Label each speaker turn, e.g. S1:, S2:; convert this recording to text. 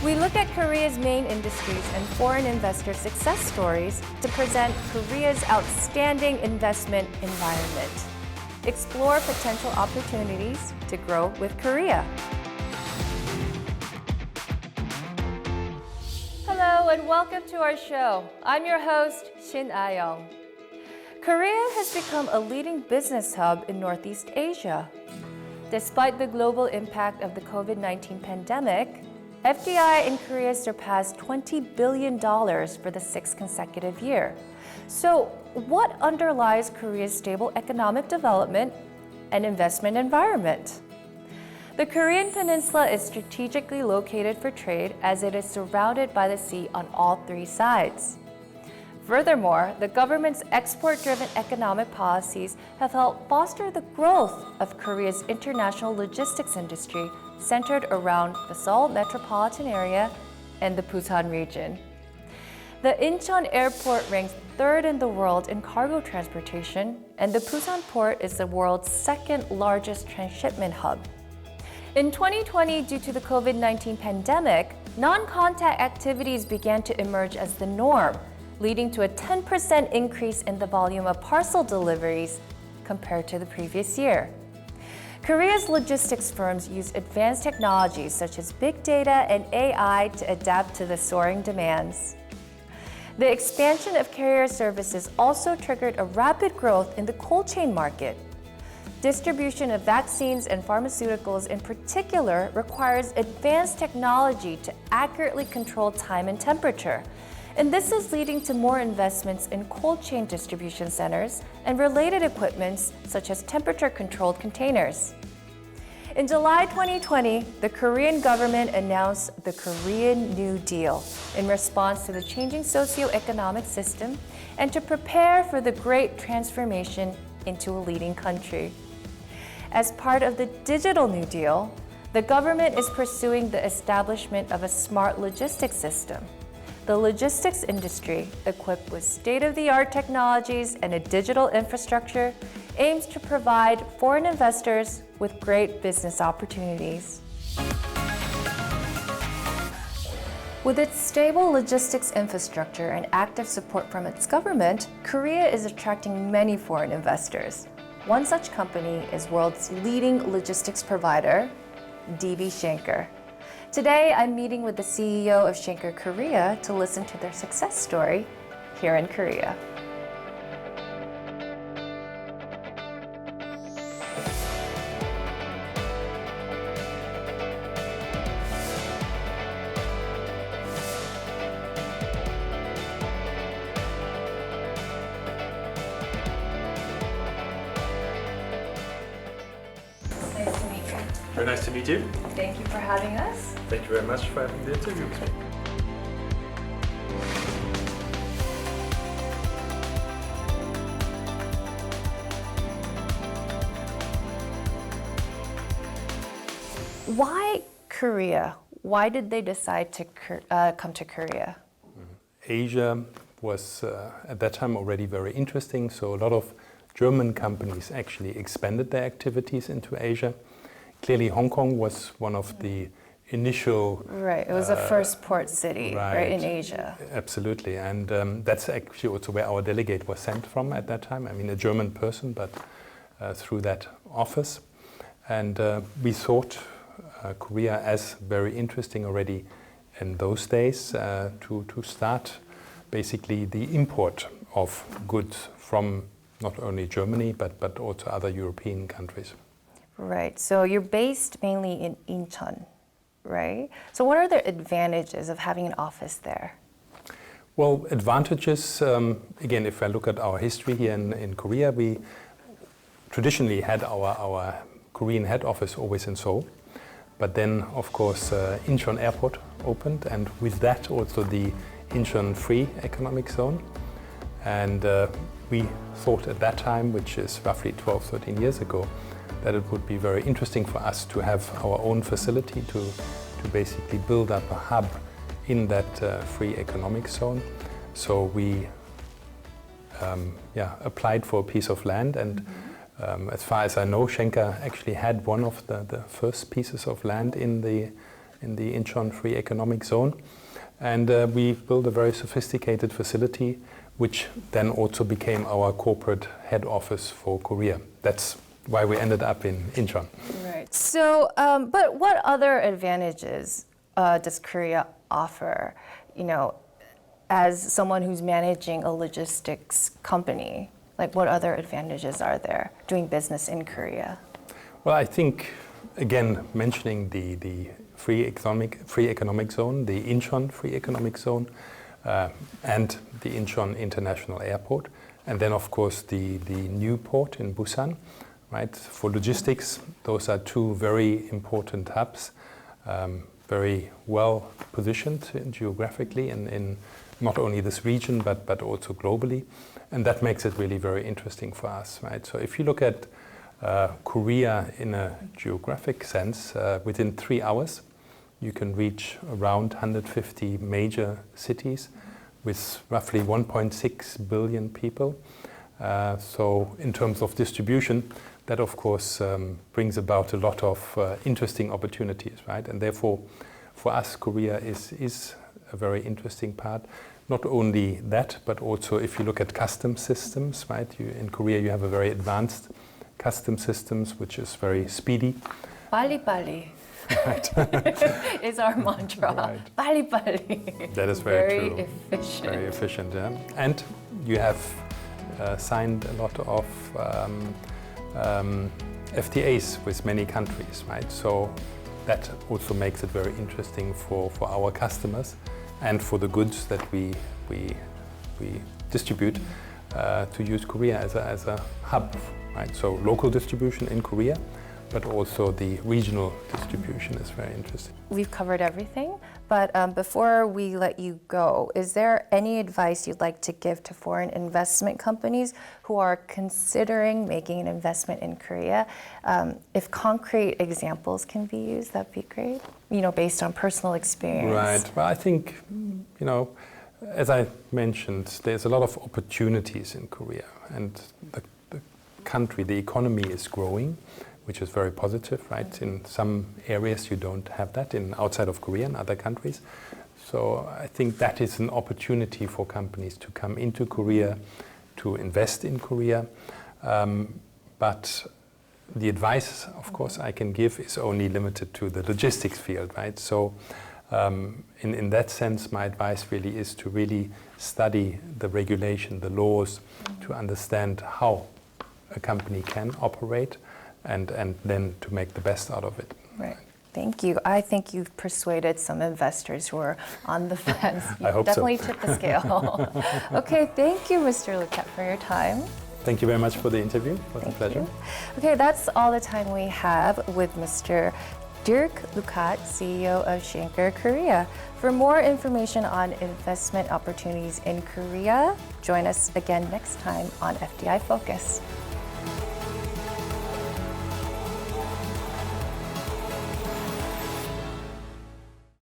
S1: We look at Korea's main industries and foreign investor success stories to present Korea's outstanding investment environment. Explore potential opportunities to grow with Korea. Hello and welcome to our show. I'm your host, Shin Ah-young. Korea has become a leading business hub in Northeast Asia. Despite the global impact of the COVID-19 pandemic, FDI in Korea surpassed $20 billion for the sixth consecutive year. So, what underlies Korea's stable economic development and investment environment? The Korean peninsula is strategically located for trade as it is surrounded by the sea on all three sides. Furthermore, the government's export-driven economic policies have helped foster the growth of Korea's international logistics industry centered around the Seoul metropolitan area and the Busan region. The Incheon airport ranks third in the world in cargo transportation, and the Busan port is the world's second largest transshipment hub. In 2020, due to the COVID-19 pandemic, non-contact activities began to emerge as the norm, leading to a 10% increase in the volume of parcel deliveries compared to the previous year. Korea's logistics firms use advanced technologies such as big data and AI to adapt to the soaring demands. The expansion of carrier services also triggered a rapid growth in the cold chain market. Distribution of vaccines and pharmaceuticals in particular requires advanced technology to accurately control time and temperature. And this is leading to more investments in cold chain distribution centers and related equipments such as temperature-controlled containers. In July 2020, the Korean government announced the Korean New Deal in response to the changing socio-economic system and to prepare for the great transformation into a leading country. As part of the Digital New Deal, the government is pursuing the establishment of a smart logistics system. The logistics industry, equipped with state-of-the-art technologies and a digital infrastructure, aims to provide foreign investors with great business opportunities. With its stable logistics infrastructure and active support from its government, Korea is attracting many foreign investors. One such company is world's leading logistics provider, DB Schenker. Today, I'm meeting with the CEO of Schenker Korea to listen to their success story here in Korea. Nice to meet you.
S2: Very nice to meet you.
S1: Thank you for having us.
S2: Thank you very much for having the interview with me.
S1: Why Korea? Why did they decide to come to Korea?
S2: Asia was at that time already very interesting, so a lot of German companies actually expanded their activities into Asia. Clearly, Hong Kong was one of the initial...
S1: Right, it was the first port city right in Asia.
S2: Absolutely, and that's actually also where our delegate was sent from at that time. I mean, a German person, but through that office. And we thought Korea as very interesting already in those days to start basically the import of goods from not only Germany, but also other European countries.
S1: Right, so you're based mainly in Incheon, right? So what are the advantages of having an office there?
S2: Well, advantages, again, if I look at our history here in Korea, we traditionally had our Korean head office always in Seoul. But then, of course, Incheon Airport opened, and with that also the Incheon Free Economic Zone. And we thought at that time, which is roughly 12, 13 years ago, that it would be very interesting for us to have our own facility to basically build up a hub in that free economic zone. So we applied for a piece of land, and as far as I know, Schenker actually had one of the first pieces of land in the in the Incheon Free Economic Zone. And we built a very sophisticated facility, which then also became our corporate head office for Korea. That's why we ended up in Incheon.
S1: Right. So, but what other advantages does Korea offer, as someone who's managing a logistics company? Like, what other advantages are there doing business in Korea?
S2: Well, I think, again, mentioning the free economic zone, the Incheon Free Economic Zone, and the Incheon International Airport, and then, of course, the new port in Busan, right? For logistics, those are two very important hubs, very well positioned geographically in not only this region, but also globally. And that makes it really very interesting for us, right? So if you look at Korea in a geographic sense, within 3 hours, you can reach around 150 major cities with roughly 1.6 billion people. So in terms of distribution, that of course brings about a lot of interesting opportunities, right? And therefore, for us, Korea is a very interesting part. Not only that, but also if you look at customs systems, right? In Korea, you have a very advanced customs systems, which is very speedy.
S1: 빨리빨리.
S2: Right.
S1: is our mantra.
S2: Right.
S1: 빨리빨리.
S2: That is very true.
S1: Efficient.
S2: Very efficient, yeah. And you have signed a lot of FTAs with many countries, right? So that also makes it very interesting for our customers and for the goods that we distribute to use Korea as a hub, right? So local distribution in Korea, but also the regional distribution is very interesting.
S1: We've covered everything, but before we let you go, is there any advice you'd like to give to foreign investment companies who are considering making an investment in Korea? If concrete examples can be used, that'd be great, based on personal experience.
S2: Right. Well, I think, as I mentioned, there's a lot of opportunities in Korea, and the country, the economy is growing, which is very positive, right? In some areas you don't have that outside of Korea and other countries. So I think that is an opportunity for companies to come into Korea, to invest in Korea. But the advice, of course, I can give is only limited to the logistics field, right? So in that sense, my advice really is to really study the regulation, the laws, to understand how a company can operate, and then to make the best out of it.
S1: Right. Thank you. I think you've persuaded some investors who are on the fence.
S2: I hope
S1: definitely
S2: so.
S1: tipped the scale. Okay, thank you, Mr. Lukat, for your time.
S2: Thank you very much for the interview. It was a pleasure.
S1: Okay, that's all the time we have with Mr. Dirk Lukat, CEO of Schenker Korea. For more information on investment opportunities in Korea, join us again next time on FDI Focus.